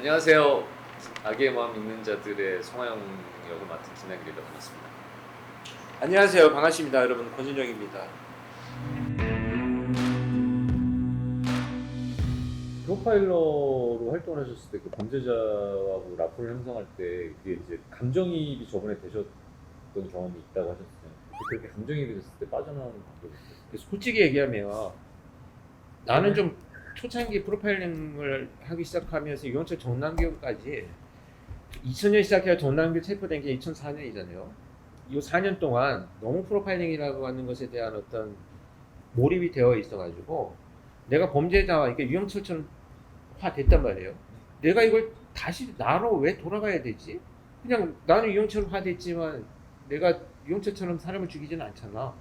안녕하세요. 악의 마음 있는 자들의 송하영 역을 맡은 김남길이라고 반갑습니다. 안녕하세요. 반갑습니다. 여러분. 권준영입니다. 프로파일러로 활동을 하셨을 때 그 범죄자하고 라포를 형성할 때 그게 이제 감정이입이 저번에 되셨던 경험이 있다고 하셨어요. 그렇게 감정이입이 됐을 때 빠져나오는 방법이 있어요? 솔직히 얘기하면 나는 좀 초창기 프로파일링을 하기 시작하면서 유영철 정남규까지 2000년 시작해서 정남규 체포된 게 2004년이잖아요. 이 4년 동안 너무 프로파일링이라고 하는 것에 대한 어떤 몰입이 되어 있어가지고 내가 범죄자와 이게 유영철처럼 됐단 말이에요. 내가 이걸 다시 나로 왜 돌아가야 되지? 그냥 나는 유영철 됐지만 내가 유영철처럼 사람을 죽이지는 않잖아.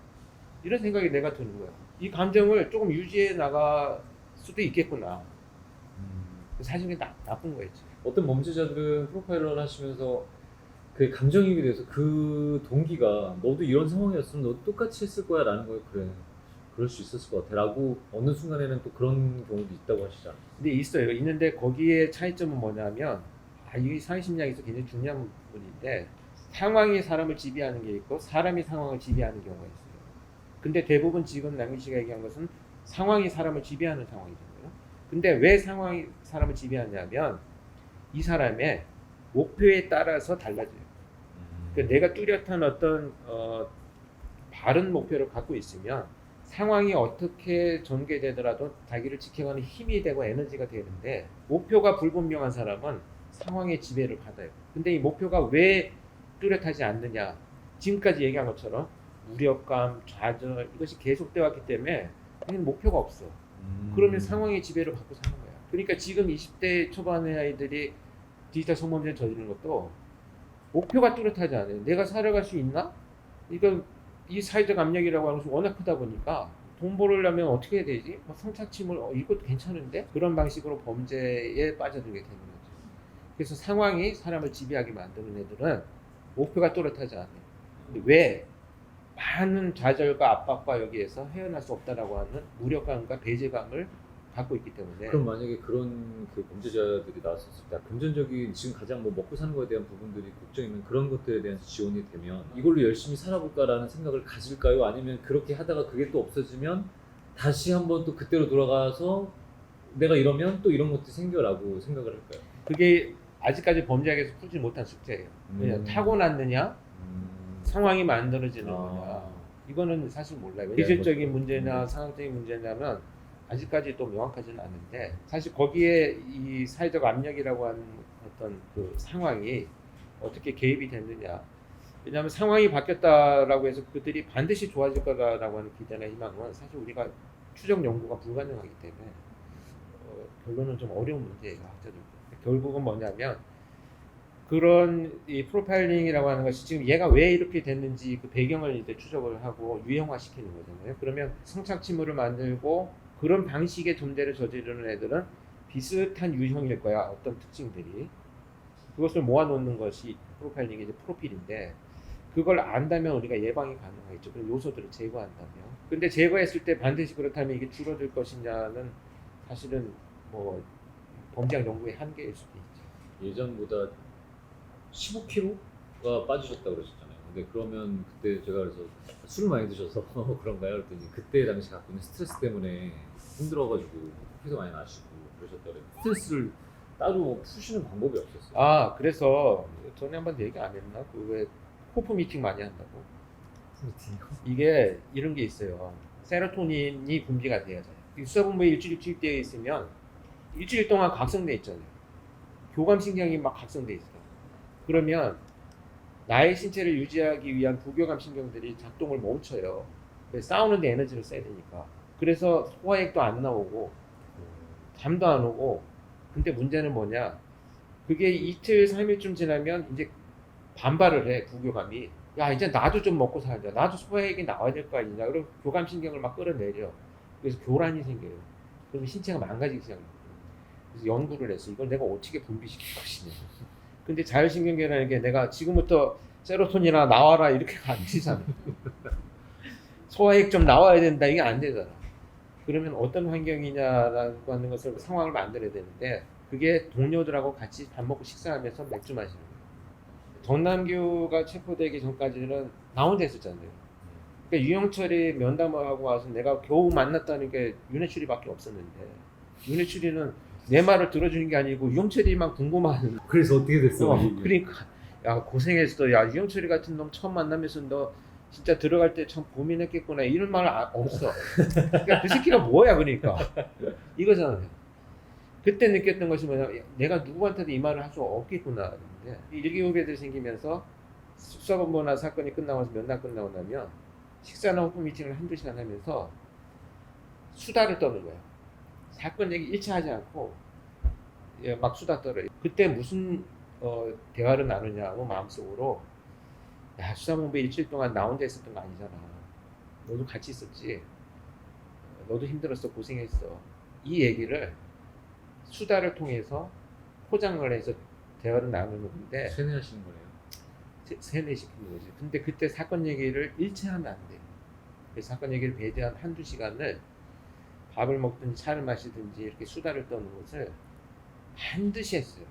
이런 생각이 내가 드는 거야. 이 감정을 조금 유지해 나갈 수도 있겠구나. 사실 나쁜 거였지. 어떤 범죄자들은 프로파일러를 하시면서 그 감정이입이 돼서 그 동기가 너도 이런 상황이었으면 너도 똑같이 했을 거야 라는 거에 그래 그럴 수 있었을 것 같아 라고 어느 순간에는 또 그런 경우도 있다고 하시잖아. 근데 있어요. 있는데 거기에 차이점은 뭐냐면 이게 사회심리학에서 굉장히 중요한 부분인데 상황이 사람을 지배하는 게 있고 사람이 상황을 지배하는 경우가 있어요. 근데 대부분 지금 남규 씨가 얘기한 것은 상황이 사람을 지배하는 상황이잖아요. 근데 왜 상황이 사람을 지배하냐면 이 사람의 목표에 따라서 달라져요. 그러니까 내가 뚜렷한 어떤 바른 목표를 갖고 있으면 상황이 어떻게 전개되더라도 자기를 지켜가는 힘이 되고 에너지가 되는데 목표가 불분명한 사람은 상황의 지배를 받아요. 근데 이 목표가 왜 뚜렷하지 않느냐? 지금까지 얘기한 것처럼 무력감, 좌절 이것이 계속되어 왔기 때문에 목표가 없어. 그러면 상황의 지배를 받고 사는 거야. 그러니까 지금 20대 초반의 아이들이 디지털 성범죄를 저지르는 것도 목표가 뚜렷하지 않아요. 내가 살아갈 수 있나? 이건 이 사회적 압력이라고 하는 것이 워낙 크다 보니까 돈 벌으려면 어떻게 해야 되지? 성착취물 이것도 괜찮은데 그런 방식으로 범죄에 빠져들게 되는 거죠. 그래서 상황이 사람을 지배하게 만드는 애들은 목표가 뚜렷하지 않아요. 근데 왜? 많은 좌절과 압박과 여기에서 헤어날 수 없다라고 하는 무력감과 배제감을 갖고 있기 때문에. 그럼 만약에 그런 그 범죄자들이 나왔었을 때 금전적인 지금 가장 뭐 먹고 사는 거에 대한 부분들이 걱정이면 그런 것들에 대한 지원이 되면 이걸로 열심히 살아볼까라는 생각을 가질까요? 아니면 그렇게 하다가 그게 또 없어지면 다시 한번 또 그때로 돌아가서 내가 이러면 또 이런 것들이 생겨라고 생각을 할까요? 그게 아직까지 범죄학에서 풀지 못한 숙제예요. 왜냐 타고났느냐 상황이 만들어지는 거냐 이거는 사실 몰라요. 기술적인 문제나 상황적인 문제냐면 아직까지 또 명확하지는 않은데 사실 거기에 이 사회적 압력이라고 하는 어떤 그 상황이 어떻게 개입이 됐느냐. 왜냐하면 상황이 바뀌었다라고 해서 그들이 반드시 좋아질 거라고 하는 기대나 희망은 사실 우리가 추적 연구가 불가능하기 때문에 결론은 좀 어려운 문제예요. 학자들. 결국은 뭐냐면 그런 이 프로파일링이라고 하는 것이 지금 얘가 왜 이렇게 됐는지 그 배경을 이제 추적을 하고 유형화시키는 거잖아요. 그러면 성착취물을 만들고 그런 방식의 존재를 저지르는 애들은 비슷한 유형일 거야. 어떤 특징들이. 그것을 모아놓는 것이 프로파일링의 이제 프로필인데 그걸 안다면 우리가 예방이 가능하겠죠. 그런 요소들을 제거한다면. 근데 제거했을 때 반드시 그렇다면 이게 줄어들 것이냐는 사실은 뭐 범죄학 연구의 한계일 수도 있죠. 예전보다 15kg가 빠지셨다고 그러셨잖아요. 근데 그러면 그때 제가 그래서 술을 많이 드셔서 그런가요? 그랬더니 그때 당시 갖고 있는 스트레스 때문에 힘들어가지고 코피도 많이 나시고 그러셨다고 그래요. 스트레스를 따로 푸시는 방법이 없었어요. 그래서 전에 한번 얘기 안 했나? 그 왜 호프 미팅 많이 한다고? 이게 이런 게 있어요. 세로토닌이 분비가 돼야 돼요. 수사본부에 일주일 투입되어 있으면 일주일 동안 각성돼 있잖아요. 교감신경이 막 각성돼 있어요. 그러면 나의 신체를 유지하기 위한 부교감 신경들이 작동을 멈춰요. 싸우는데 에너지를 써야 되니까. 그래서 소화액도 안 나오고 잠도 안 오고. 근데 문제는 뭐냐? 그게 이틀, 3일쯤 지나면 이제 반발을 해, 부교감이. 야, 이제 나도 좀 먹고 살자. 나도 소화액이 나와야 될 거 아니냐. 그리고 교감신경을 막 끌어내려. 그래서 교란이 생겨요. 그러면 신체가 망가지기 시작해요. 그래서 연구를 했어. 이걸 내가 어떻게 분비시킬 것이냐. 근데 자율신경계라는 게 내가 지금부터 세로토닌이나 나와라 이렇게 안 되잖아. 소화액 좀 나와야 된다 이게 안 되잖아. 그러면 어떤 환경이냐라고 하는 것을 상황을 만들어야 되는데 그게 동료들하고 같이 밥 먹고 식사하면서 맥주 마시는 거예요. 정남규가 체포되기 전까지는 나 혼자 있었잖아요. 그러니까 유영철이 면담하고 와서 내가 겨우 만났다는 게 윤해철이밖에 없었는데, 윤해철이는 내 말을 들어주는 게 아니고 유영철이만 궁금한. 그래서 어떻게 됐어? 그러니까 야 고생했어. 야 유영철이 같은 놈 처음 만나면서 너 진짜 들어갈 때 참 고민했겠구나 이런 말 없어. 그러니까 그 새끼가 뭐야 그러니까 이거잖아요. 그때 느꼈던 것이 뭐냐, 내가 누구한테도 이 말을 할 수 없겠구나. 근데 일기 후배들이 생기면서 수사본부나 사건이 끝나고 나서 면담 끝나고 나면 식사나 오픈 미팅을 한두 시간 하면서 수다를 떠는 거예요. 사건 얘기 1차 하지 않고 막 수다 떨어요. 그때 무슨 대화를 나누냐고 마음속으로, 야 수사본부에 일주일 동안 나 혼자 있었던 거 아니잖아. 너도 같이 있었지. 너도 힘들었어. 고생했어. 이 얘기를 수다를 통해서 포장을 해서 대화를 나누는 건데 세뇌하시는 거네요. 세뇌시키는 거지. 근데 그때 사건 얘기를 일체하면 안 돼. 그 사건 얘기를 배제한 한두 시간을 밥을 먹든지 차를 마시든지 이렇게 수다를 떠는 것을 반드시 했어요.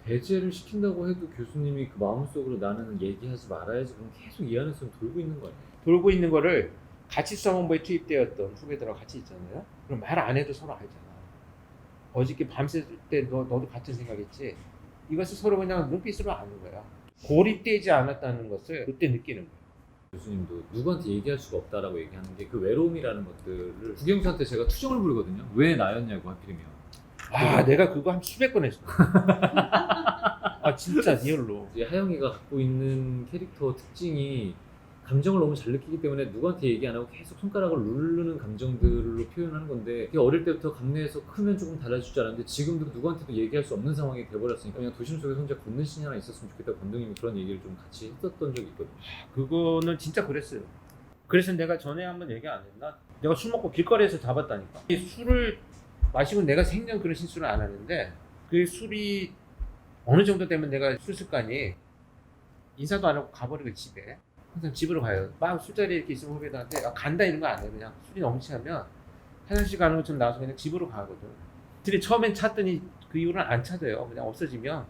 배제를 시킨다고 해도 교수님이 그 마음속으로 나는 얘기하지 말아야지 그럼 계속 이 안에서 돌고 있는 거 아니에요? 돌고 있는 거를 같이 수사본부에 투입되었던 후배들하고 같이 있잖아요. 그럼 말 안 해도 서로 알잖아. 어저께 밤샐 때 너도 같은 생각했지? 이것을 서로 그냥 눈빛으로 아는 거야. 고립되지 않았다는 것을 그때 느끼는 거야. 교수님도 누구한테 얘기할 수가 없다라고 얘기하는 게 그 외로움이라는 것들을 국영수한테 제가 투정을 부르거든요. 왜 나였냐고 하필이면. 내가 그거 한 수백 번 했어. 진짜 리얼로. 이제 하영이가 갖고 있는 캐릭터 특징이 감정을 너무 잘 느끼기 때문에 누구한테 얘기 안 하고 계속 손가락을 누르는 감정들로 표현하는 건데, 그게 어릴 때부터 감내해서 크면 조금 달라질 줄 알았는데 지금도 누구한테도 얘기할 수 없는 상황이 돼버렸으니까 그냥 도심 속에 혼자 걷는 신이 하나 있었으면 좋겠다. 감독님이 그런 얘기를 좀 같이 했었던 적이 있거든요. 그거는 진짜 그랬어요. 그래서 내가 전에 한번 얘기 안 했나? 내가 술 먹고 길거리에서 잡았다니까. 이 술을 마시고 내가 생전 그런 실수를 안 하는데, 그 술이 어느 정도 되면 내가 술 습관이 인사도 안 하고 가버리고 집에 항상 집으로 가요. 막 술자리에 이렇게 있으면 후배들한테 간다 이런 거 안 해요. 그냥 술이 너무 취하면 화장실 가는 것처럼 나와서 그냥 집으로 가거든. 근데 처음엔 찾더니 그 이후로는 안 찾아요. 그냥 없어지면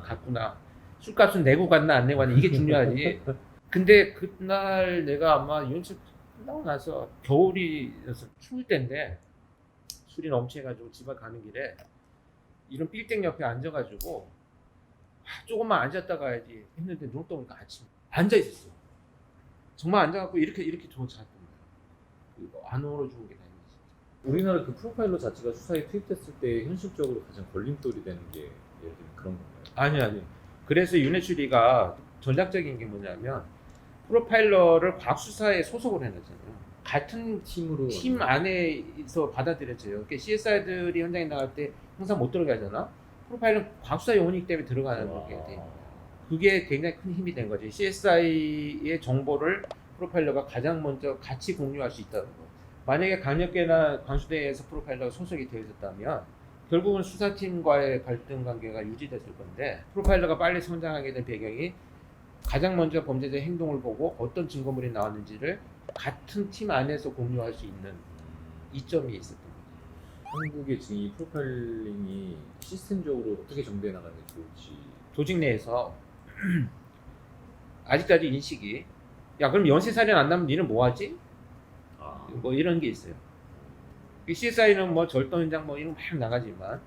갔구나. 술값은 내고 갔나 안 내고 갔나 이게 중요하지. 근데 그날 내가 아마 연습 끝나고 나서 겨울이어서 추울 때인데 술이 너무 취해가지고 집에 가는 길에 이런 빌딩 옆에 앉아가지고 조금만 앉았다 가야지 했는데 눈 떠보니까 아침 앉아 있었어. 정말 앉아갖고 이렇게 저 잤던 거야. 안 얼어 죽은 게 다행이지. 우리나라 그 프로파일러 자체가 수사에 투입됐을 때 현실적으로 가장 걸림돌이 되는 게 예를 들면 그런 건가요? 아니. 그래서 윤해추리가 전략적인 게 뭐냐면 프로파일러를 과학수사에 소속을 해놨잖아요. 같은 팀으로 팀 안에서 받아들여져요. 그러니까 CSI들이 현장에 나갈 때 항상 못 들어가게 하잖아. 프로파일러는 과학수사 요원이기 때문에 들어가는 게 돼. 그게 굉장히 큰 힘이 된 거지. CSI의 정보를 프로파일러가 가장 먼저 같이 공유할 수 있다는 거. 만약에 강력계나 광수대에서 프로파일러가 소속이 되어 있었다면 결국은 수사팀과의 갈등 관계가 유지됐을 건데, 프로파일러가 빨리 성장하게 된 배경이 가장 먼저 범죄자의 행동을 보고 어떤 증거물이 나왔는지를 같은 팀 안에서 공유할 수 있는 이점이 있었던 거죠. 한국의 지금 이 프로파일링이 시스템적으로 어떻게 정비해 나가는 게 좋을지. 조직 내에서 아직까지 인식이, 야 그럼 연쇄살인 안 나면 니는 뭐 하지? 뭐 이런 게 있어요. CSI는 뭐 절도 현장 뭐 이런 거 막 나가지만,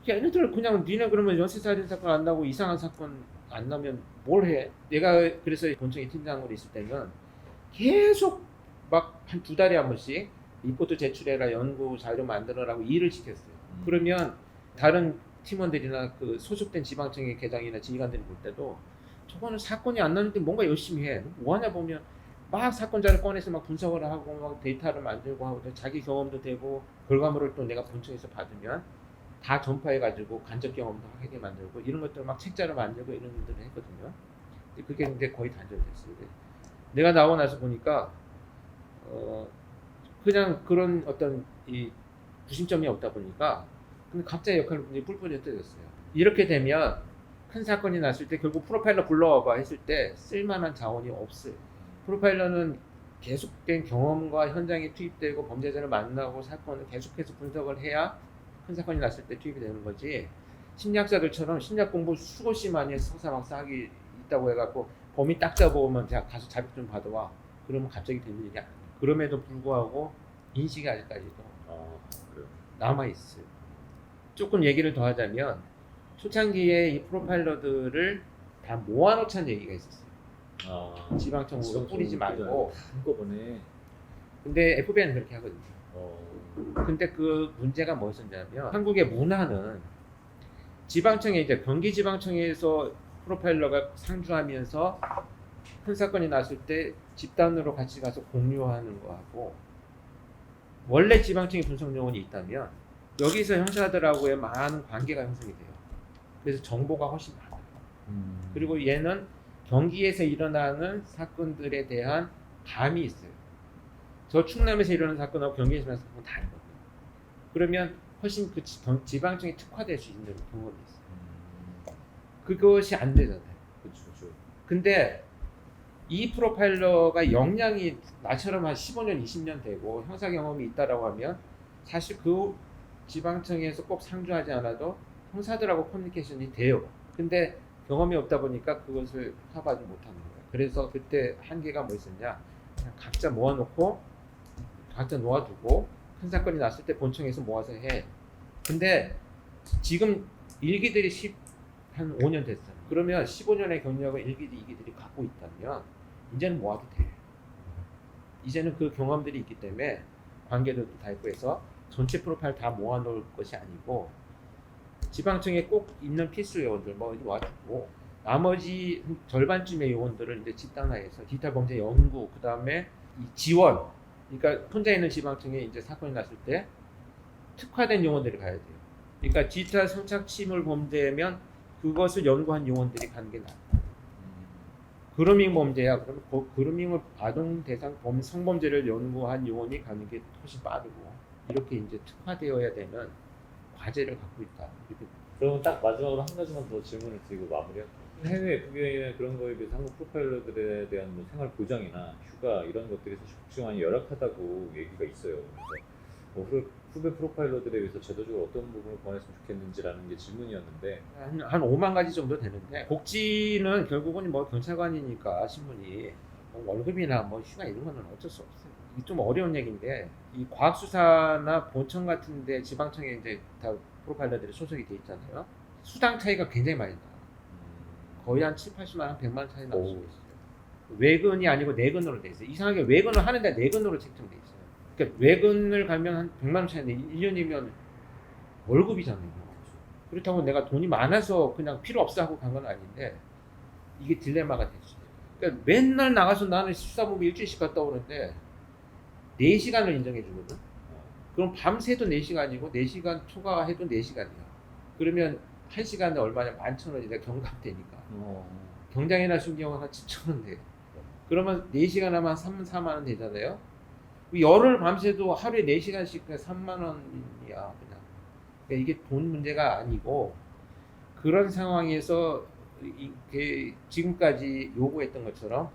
얘네들 그냥 니네 그러면 연쇄살인 사건 안 나고 이상한 사건 안 나면 뭘 해? 내가 그래서 본청의 팀장으로 있을 때는 계속 막 한 2달에 한 번씩 리포트 제출해라, 연구 자료 만들어라고 일을 시켰어요. 그러면 다른 팀원들이나 그 소속된 지방청의 계장이나 지휘관들이 볼 때도 저거는 사건이 안 나는데 뭔가 열심히 해. 뭐 하냐 보면 막 사건 자료 꺼내서 막 분석을 하고 막 데이터를 만들고 하고 자기 경험도 되고 결과물을 또 내가 본청에서 받으면 다 전파해가지고 간접 경험도 하게 만들고 이런 것들 막 책자를 만들고 이런 일들을 했거든요. 근데 그게 이제 거의 단절됐어요. 내가 나오고 나서 보니까 그냥 그런 어떤 이 구심점이 없다 보니까 근데 각자의 역할이 뿔뿔이 흩어졌어요. 이렇게 되면 큰 사건이 났을 때 결국 프로파일러 불러와봐 했을 때 쓸만한 자원이 없어요. 프로파일러는 계속된 경험과 현장에 투입되고 범죄자를 만나고 사건을 계속해서 분석을 해야 큰 사건이 났을 때 투입이 되는 거지. 심리학자들처럼 심리학 공부 수없이 많이 해서 석사박사학위 있다고 해갖고 범인 딱 잡아오면 자 가서 자격 좀 받아와. 그러면 갑자기 되는 일이 아니에요. 그럼에도 불구하고 인식이 아직까지도 그래요. 남아 있어요. 조금 얘기를 더 하자면 초창기에 이 프로파일러들을 다 모아놓자는 얘기가 있었어요. 지방청으로 뿌리지 말고. 한꺼번에. 근데 FBI는 그렇게 하거든요. 어. 근데 그 문제가 뭐였냐면 한국의 문화는 지방청에 이제 경기지방청에서 프로파일러가 상주하면서 큰 사건이 났을 때 집단으로 같이 가서 공유하는 거하고, 원래 지방청에 분석 요원이 있다면 여기서 형사들하고의 많은 관계가 형성이 돼요. 그래서 정보가 훨씬 많아요. 그리고 얘는 경기에서 일어나는 사건들에 대한 감이 있어요. 저 충남에서 일어나는 사건하고 경기에서 일어나는 사건은 다르거든요. 그러면 훨씬 그 지방청에 특화될 수 있는 경험이 있어요. 그것이 안 되잖아요. 그렇죠. 근데 이 프로파일러가 역량이 나처럼 한 15년, 20년 되고 형사 경험이 있다라고 하면 사실 그 지방청에서 꼭 상주하지 않아도 형사들하고 커뮤니케이션이 돼요. 근데 경험이 없다 보니까 그것을 커버하지 못하는 거예요. 그래서 그때 한계가 뭐 있었냐? 그냥 각자 모아놓고 각자 놓아두고 큰 사건이 났을 때 본청에서 모아서 해. 근데 지금 일기들이 한 5년 됐어요. 그러면 15년의 경력을 일기들, 이기들이 갖고 있다면 이제는 모아도 돼. 이제는 그 경험들이 있기 때문에 관계들도 다 있고 해서 전체 프로파일 다 모아놓을 것이 아니고 지방청에 꼭 있는 필수 요원들 뭐 모아두고 나머지 절반쯤의 요원들을 이제 집단화해서 디지털 범죄 연구, 그 다음에 이 지원, 그러니까 혼자 있는 지방청에 이제 사건이 났을 때 특화된 요원들이 가야 돼요. 그러니까 디지털 성착취물 범죄면 그것을 연구한 요원들이 가는 게 나아요. 그루밍 범죄야. 그러면 그루밍을 아동 대상 성범죄를 연구한 요원이 가는 게 훨씬 빠르고, 이렇게 이제 특화되어야 되는 과제를 갖고 있다. 이렇게. 그럼 딱 마지막으로 한 가지만 더 질문을 드리고 마무리할게요. 해외 FBI나 그런 거에 비해서 한국 프로파일러들에 대한 뭐 생활 보장이나 휴가 이런 것들이 사실 국제 많이 열악하다고 얘기가 있어요. 그래서 뭐 후배 프로파일러들에 비해서 제도적으로 어떤 부분을 보완했으면 좋겠는지라는 게 질문이었는데, 한 5만 가지 정도 되는데, 복지는 결국은 뭐 경찰관이니까 신분이 뭐 월급이나 뭐 휴가 이런 거는 어쩔 수 없어요. 이게 좀 어려운 얘기인데, 이 과학수사나 본청 같은데 지방청에 이제 다 프로파일러들이 소속이 돼 있잖아요. 수당 차이가 굉장히 많이 나요. 거의 한 7, 80만 원, 100만 원 차이 날 수 있어요. 외근이 아니고 내근으로 돼 있어요. 이상하게 외근을 하는데 내근으로 책정돼 있어요. 그러니까 외근을 가면 한 100만 원 차이인데 1년이면 월급이잖아요. 그렇다고 내가 돈이 많아서 그냥 필요 없어 하고 간 건 아닌데, 이게 딜레마가 됐어요. 그러니까 맨날 나가서 나는 수사본부 일주일씩 갔다 오는데 4시간을 인정해 주거든. 그럼 밤새도 4시간이고 4시간 초과해도 4시간이야. 그러면 1시간에 얼마냐? 11,000원이 내가 경감되니까. 경장이나 순경은 한 7,000원 돼요. 그러면 4시간 하면 한 3, 4만 원 되잖아요. 열흘 밤새도 하루에 4시간씩 3만 원이야 그냥. 그러니까 이게 돈 문제가 아니고, 그런 상황에서 이게 지금까지 요구했던 것처럼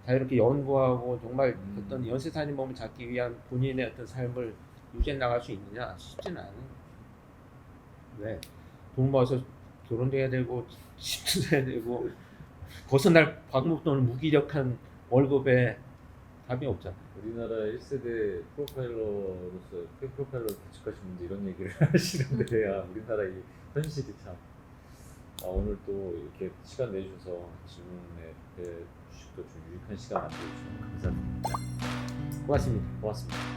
자유롭게 연구하고 정말 어떤 연쇄살인범을 잡기 위한 본인의 어떤 삶을 유지해 나갈 수 있느냐? 쉽지는 않아요. 왜? 돈 모아서 결혼도 해야 되고 집도 해야 되고 벗어날 방법도 없는 무기력한 월급에 답이 없잖아요. 우리나라 1세대 프로파일러로서 프로파일러 구축하신 분들 이런 얘기를 하시는데, 우리나라 이 현실이 참. 오늘 또 이렇게 시간 내주셔서 질문에 주시고 좀 유익한 시간 만들어주셔서 감사드립니다. 고맙습니다. 고맙습니다.